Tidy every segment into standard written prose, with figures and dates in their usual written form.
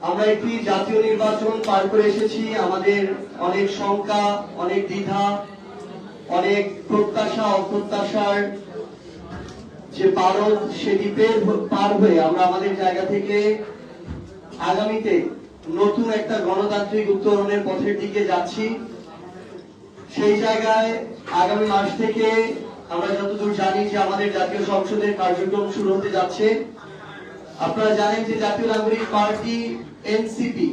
আমরা একটি জাতীয় নির্বাচন পার করে এসেছি। আমাদের অনেক শঙ্কা, অনেক দ্বিধা, অনেক প্রত্যাশা অপ্রত্যাশার যে পারদ, সেটি পার হয়ে আমরা আমাদের জায়গা থেকে আগামীতে নতুন একটা গণতান্ত্রিক উত্তরণের পথের দিকে যাচ্ছি। সেই জায়গায় আগামী মাস থেকে আমরা যতদূর জানি যে আমাদের জাতীয় সংসদের কার্যক্রম শুরু হতে যাচ্ছে। আপনারা জানেন যে জাতীয় নাগরিক পার্টি এনসিপি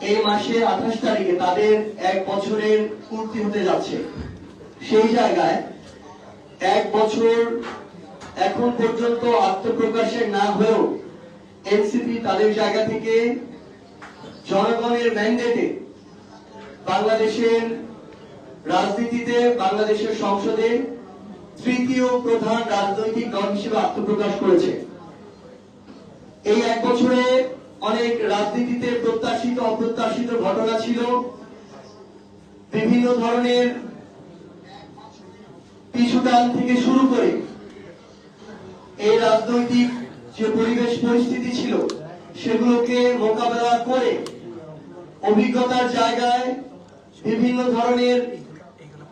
এই মাসের 28 তারিখে তাদের 1 বছরের পূর্তি হতে যাচ্ছে। সেই জায়গায় 1 বছর এখন পর্যন্ত আত্মপ্রকাশের না হয়েও এনসিপি তাদের জায়গা থেকে জনগণের ম্যান্ডেটে বাংলাদেশের রাজনীতিতে, বাংলাদেশের সংসদে তৃতীয় প্রধান রাজনৈতিক দল হিসেবে আত্মপ্রকাশ করেছে। এই 1 বছরে অনেক রাজনীতিতে প্রত্যাশিত অপ্রত্যাশিত ঘটনা ছিল। বিভিন্ন ধরনের পিছুটান থেকে শুরু করে এই রাজনৈতিক যে পরিবেশ পরিস্থিতি ছিল সেগুলোকে মোকাবেলা করে অভিজ্ঞতার জায়গায় বিভিন্ন ধরনের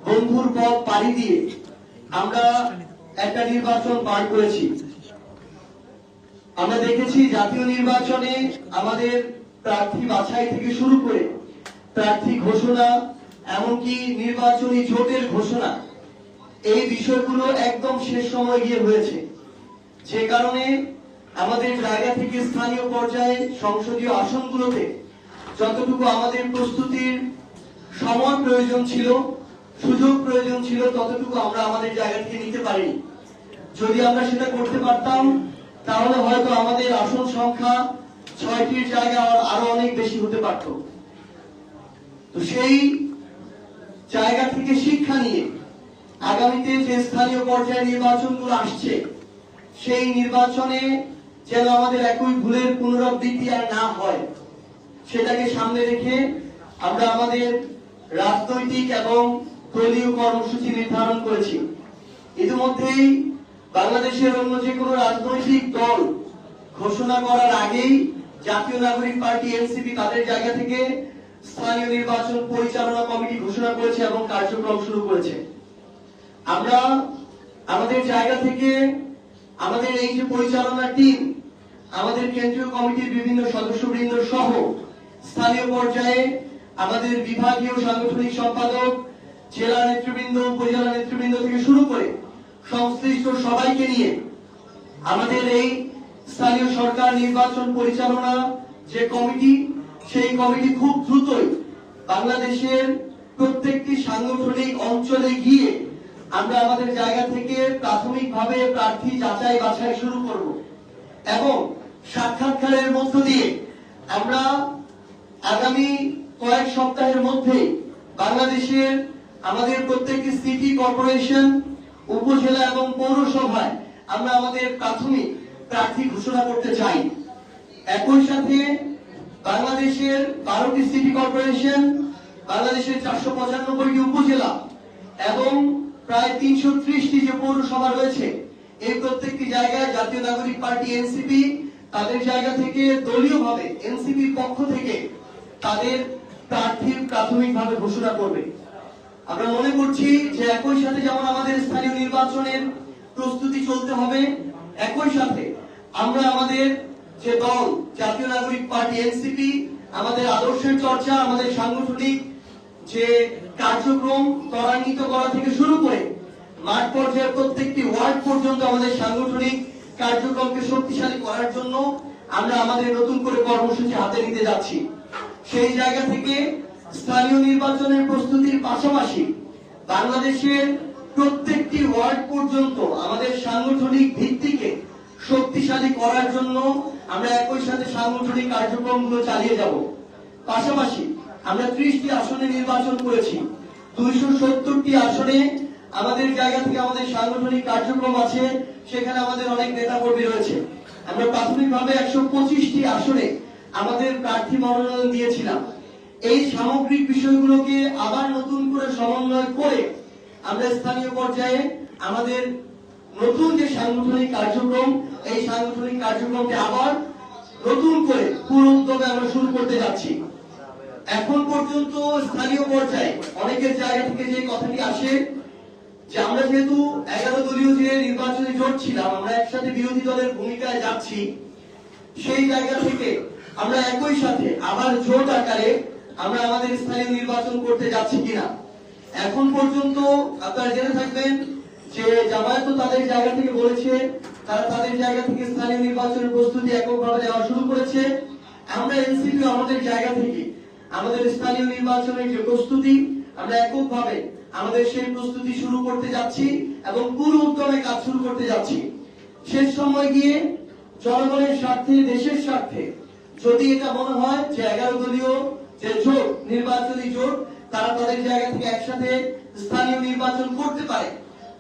বন্ধুর পথ পাড়ি দিয়ে আমরা একটা নির্বাচন পার করেছি। আমরা দেখেছি জাতীয় নির্বাচনে আমাদের প্রার্থী বাছাই থেকে শুরু করে প্রার্থী ঘোষণা, এমনকি নির্বাচনী জোটের ঘোষণা, এই বিষয়গুলো একদম শেষ সময় গিয়ে হয়েছে। যে কারণে আমাদের জায়গা থেকে স্থানীয় পর্যায়ে সংসদীয় আসনগুলোতে যতটুকু আমাদের প্রস্তুতির সময় প্রয়োজন ছিল, সুযোগ প্রয়োজন ছিল, ততটুকু আমরা আমাদের জায়গা থেকে নিতে পারিনি। যদি আমরা সেটা করতে পারতাম তাহলে হয়তো আমাদের আসন সংখ্যা 6টির জায়গায় আরো অনেক বেশি হতে পারত। তো সেই জায়গা থেকে শিক্ষা নিয়ে আগামীতে যে স্থানীয় পর্যায়ে নির্বাচনগুলো আসছে সেই নির্বাচনে যেন আমাদের একই ভুলের পুনরাবৃত্তি আর না হয়, সেটাকে সামনে রেখে আমরা আমাদের রাজনৈতিক এবং দলীয় কর্মসূচি নির্ধারণ করেছি। ইতিমধ্যেই বাংলাদেশের অন্য যে কোনো রাজনৈতিক দল ঘোষণা করার আগেই জাতীয় নাগরিক পার্টি এনসিপি তাদের জায়গা থেকে স্থানীয় নির্বাচন পরিচালনা কমিটি ঘোষণা করেছে এবং কার্যক্রম শুরু করেছে। আমরা আমাদের জায়গা থেকে আমাদের এই যে পরিচালনা টিম, আমাদের কেন্দ্রীয় কমিটির বিভিন্ন সদস্যবৃন্দ সহ স্থানীয় পর্যায়ে আমাদের বিভাগীয় সাংগঠনিক সম্পাদক, জেলা নেতৃবৃন্দ, উপজেলা নেতৃবৃন্দ থেকে শুরু করে সংশ্লিষ্ট সবাইকে নিয়ে আমাদের এই স্থানীয় সরকার নির্বাচন পরিচালনা যে কমিটি, সেই কমিটি খুব দ্রুতই বাংলাদেশের প্রত্যেকটি সাংগঠনিক অঞ্চলে গিয়ে আমরা আমাদের জায়গা থেকে প্রাথমিকভাবে প্রার্থী যাচাই বাছাই শুরু করব এবং সাক্ষাৎকারের মধ্য দিয়ে আমরা আগামী কয়েক সপ্তাহের মধ্যে বাংলাদেশের আমাদের প্রত্যেকটি সিটি কর্পোরেশন, উপজেলা এবং পৌরসভায় আমরা আমাদের প্রাথমিক প্রার্থী ঘোষণা করতে চাই। একই সাথে বাংলাদেশের 12টি সিটি কর্পোরেশন, বাংলাদেশের 495টি উপজেলা এবং প্রায় 330টি যে পৌরসভা রয়েছে, এই প্রত্যেকটি জায়গায় জাতীয় নাগরিক পার্টি এনসিপি তাদের জায়গা থেকে দলীয়ভাবে এনসিপির পক্ষ থেকে তাদের প্রার্থী প্রাথমিকভাবে ঘোষণা করবে। আমরা মনে করছি যে একই সাথে যেমন আমাদের স্থানীয় নির্বাচনের প্রস্তুতি চলতে হবে, একই সাথে আমরা আমাদের যে দল জাতীয় নাগরিক পার্টি এনসিপি, আমাদের আদর্শের চর্চা, আমাদের সাংগঠনিক যে কার্যক্রম ত্বরান্বিত করা থেকে শুরু করে মাঠ পর্যায়ে প্রত্যেকটি ওয়ার্ড পর্যন্ত আমাদের সাংগঠনিক কার্যক্রমকে শক্তিশালী করার জন্য আমরা আমাদের নতুন করে কর্মসূচি হাতে নিতে যাচ্ছি। সেই জায়গা থেকে স্থানীয় নির্বাচনের প্রস্তুতির পাশাপাশি বাংলাদেশের প্রত্যেকটি ওয়ার্ড পর্যন্ত আমাদের সাংগঠনিক ভিত্তিকে শক্তিশালী করার জন্য আমরা একই সাথে সাংগঠনিক কার্যক্রমগুলো চালিয়ে যাব। পাশাপাশি আমরা 30টি আসনে নির্বাচন করেছি। 270টি আসনে আমাদের জায়গা থেকে আমাদের সাংগঠনিক কার্যক্রম আছে, সেখানে আমাদের অনেক নেতা কর্মী রয়েছে। আমরা প্রাথমিকভাবে 125টি আসনে আমাদের প্রার্থী মনোনয়ন দিয়েছিলাম। এই সামগ্রিক বিষয়গুলোকে আবার নতুন করে সমন্বয় করে আমরা স্থানীয় পর্যায়ে আমাদের নতুন যে সাংগঠনিক কার্যক্রম, এই সাংগঠনিক কার্যক্রমকে আবার নতুন করে পুরো আমরা শুরু করতে যাচ্ছি। এখন পর্যন্ত স্থানীয় পর্যায়ে অনেকের জায়গা থেকে যে কথাটি আসে যে আমরা যেহেতু 11 দলীয় যে নির্বাচনী জোট ছিলাম, আমরা একসাথে বিরোধী দলের ভূমিকায় যাচ্ছি, সেই জায়গা থেকে আমরা একই সাথে আবার জোট আকারে আমরা আমাদের স্থানীয় নির্বাচন করতে যাচ্ছি কিনা। এখন পর্যন্ত আপনারা জেনে থাকবেন যে জামায়াত তাদের জায়গা থেকে বলেছে তারা তাদের জায়গা থেকে স্থানীয় নির্বাচনের প্রস্তুতি এককভাবে নেওয়া শুরু করেছে। আমরা এনসিপি আমাদের জায়গা থেকে আমাদের স্থানীয় নির্বাচনের যে প্রস্তুতি আমরা এককভাবে আমাদের সেই প্রস্তুতি শুরু করতে যাচ্ছি এবং পুরো উদ্যমে কাজ শুরু করতে যাচ্ছি। শেষ সময় গিয়ে জনগণের স্বার্থে, দেশের স্বার্থে যদি এটা মনে হয় যে 11 দলীয় যে জোট, নির্বাচনী জোট, তারা তাদের জায়গা থেকে একসাথে স্থানীয় নির্বাচন করতে পারে,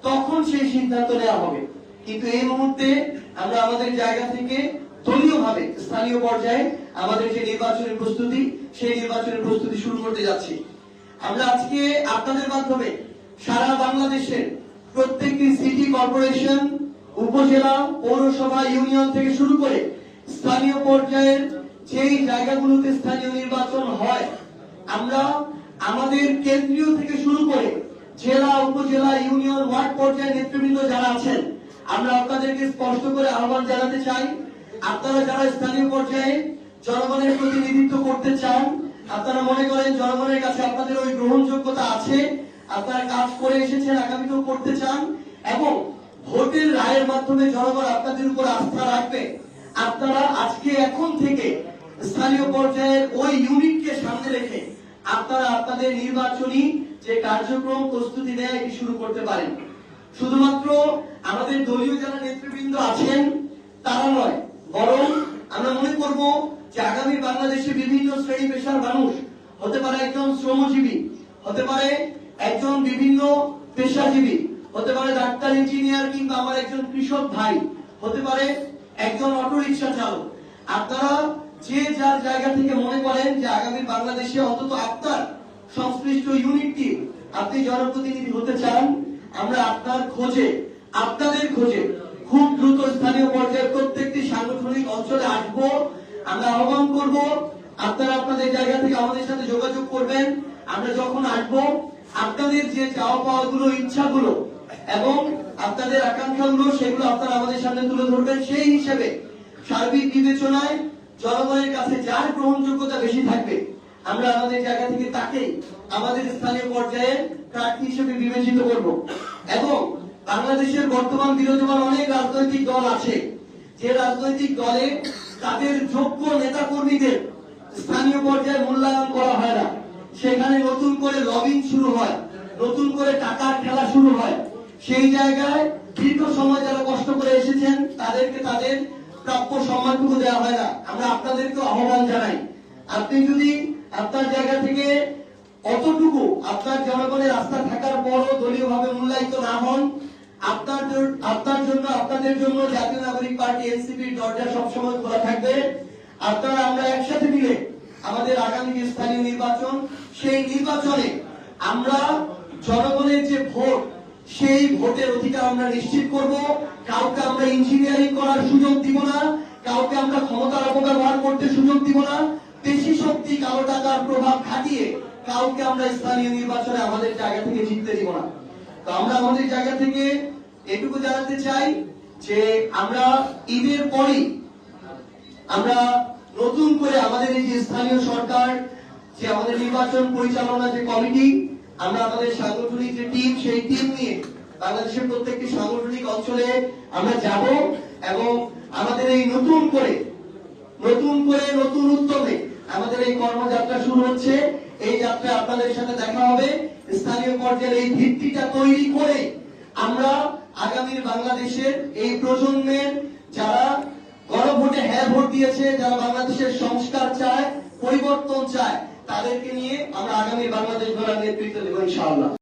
তখন সেই সিদ্ধান্ত নেওয়া হবে। কিন্তু এই মুহূর্তে আমরা আমাদের জায়গা থেকে দলীয়ভাবে স্থানীয় পর্যায়ে আমাদের যে নির্বাচনের প্রস্তুতি, সেই নির্বাচনের প্রস্তুতি শুরু করতে যাচ্ছি। আমরা আজকে আপনাদের মাধ্যমে সারা বাংলাদেশের প্রত্যেকটি সিটি কর্পোরেশন, উপজেলা, পৌরসভা, ইউনিয়ন থেকে শুরু করে স্থানীয় পর্যায়ের যেই জায়গাগুলোতে স্থানীয় নির্বাচন হয়, আমরা আমাদের কেন্দ্রীয় থেকে শুরু করে জেলা, উপজেলা, ইউনিয়ন, ওয়ার্ড পর্যায়ের নেতৃবৃন্দ যারা আছেন, আমরা আপনাদেরকে স্পষ্ট করে আহ্বান জানাতে চাই, আপনারা যারা স্থানীয় পর্যায়ে জনগণের প্রতিনিধিত্ব করতে চান, আপনারা মনে করেন জনগণের কাছে আপনাদের ওই গ্রহণযোগ্যতা আছে, আপনারা কাজ করে এসেছেন, আগামীতেও করতে চান এবং ভোটের রায়ের মাধ্যমে জনগণ আপনাদের উপর আস্থা রাখবে, আপনারা আজকে এখন থেকে স্থানীয় পর্যায়ের ওই ইউনিটকে সামনে রেখে আপনারা আপনাদের নির্বাচনী যে কার্যক্রম প্রস্তুতি নেয় এটি শুরু করতে পারেন। শুধুমাত্র আমাদের দলীয় যারা নেতৃবৃন্দ আছেন তারা নয়, বরং আমরা মনে করব যে আগামী বাংলাদেশে বিভিন্ন শ্রেণী পেশার মানুষ, হতে পারে একজন শ্রমজীবী, হতে পারে একজন বিভিন্ন পেশাজীবী, হতে পারে ডাক্তার, ইঞ্জিনিয়ার, কিংবা আমার একজন কৃষক ভাই, হতে পারে একজন অটোরিকশা চালক। আপনারা যে যার জায়গা থেকে মনে করেন যে আগামী বাংলাদেশে অন্তত আপনার সংশ্লিষ্ট ইউনিটটি আপনি জনপ্রতিনিধি হতে চান, আমরা আপনার খোঁজে, আপনাদের খোঁজে খুব দ্রুত স্থানীয় পর্যায়ে প্রত্যেকটি সাংগঠনিক অঞ্চলে আসবো। আমরা আহ্বান করব আপনারা আপনাদের জায়গা থেকে আমাদের সাথে যোগাযোগ করবেন। আমরা যখন আসবো আপনাদের যে চাওয়া পাওয়া গুলো, ইচ্ছাগুলো এবং আপনাদের আকাঙ্ক্ষাগুলো, সেগুলো আপনারা আমাদের সামনে তুলে ধরবেন। সেই হিসেবে সার্বিক বিবেচনায় জনগণের কাছে যার গ্রহণযোগ্যতা বেশি থাকবে, আমরা আমাদের জায়গা থেকে তাকে আমাদের স্থানীয় পর্যায়ে প্রার্থী হিসেবে বিবেচিত করব। এবং বাংলাদেশের বর্তমান বিরাজমান অনেক রাজনৈতিক দল আছে, যে রাজনৈতিক দলে তাদের যোগ্য নেতা কর্মীদের স্থানীয় পর্যায়ে মূল্যায়ন করা হয় না, সেখানে নতুন করে লবিং শুরু হয়, নতুন করে টাকার খেলা শুরু হয়। সেই জায়গায় দীর্ঘ সময় যারা কষ্ট করে এসেছেন তাদেরকে তাদের প্রাপ্য সম্মানটুকু দেওয়া হয় না। আমরা আপনাদেরকে আহ্বান জানাই, আপনি যদি আপনার জায়গা থেকে অতটুকু আপনার জনগণের আস্থা থাকার পরও দলীয়ভাবে মূল্যায়িত না হন, আপনার জন্য, আপনাদের জন্য জাতীয় নাগরিক পার্টি এনসিপির দরজা সবসময় খোলা থাকবে। আপনারা আমরা একসাথে মিলে আমাদের আগামী যে স্থানীয় নির্বাচন, সেই নির্বাচনে আমরা জনগণের যে ভোট, সেই ভোটের অধিকার আমরা নিশ্চিত করব। কাউকে আমরা ইঞ্জিনিয়ারিং করার সুযোগ দিব না, কাউকে আমরা ক্ষমতার অপব্যবহার করতে সুযোগ দিব না, পেশি শক্তি, কালো টাকার প্রভাব খাটিয়ে কাউকে আমরা স্থানীয় নির্বাচনে আমাদের জায়গা থেকে জিততে দিব না। তো আমরা আমাদের জায়গা থেকে এটুকু জানাতে চাই যে আমরা ঈদের পরই আমরা নতুন করে আমাদের এই যে স্থানীয় সরকার, যে আমাদের নির্বাচন পরিচালনা যে কমিটি, আমরা আমাদের সাংগঠনিক যে টিম, সেই টিম নিয়ে বাংলাদেশের প্রত্যেকটি সাংগঠনিক অঞ্চলে আমরা যাব এবং আমাদের এই নতুন করে নতুন উদ্যমে আমাদের এই কর্মযাত্রা শুরু হচ্ছে। এই যাত্রা আপনাদের সাথে দেখা হবে। স্থানীয় পর্যায়ে এই ভিত্তিটা তৈরি করে আমরা আগামীর বাংলাদেশের এই প্রজন্মের যারা গণভোটে হ্যাঁ ভোট দিয়েছে, যারা বাংলাদেশের সংস্কার চায়, পরিবর্তন চায়, তাদেরকে নিয়ে আমরা আগামী বাংলাদেশ গড়ার নেতৃত্ব দেব ইনশাআল্লাহ।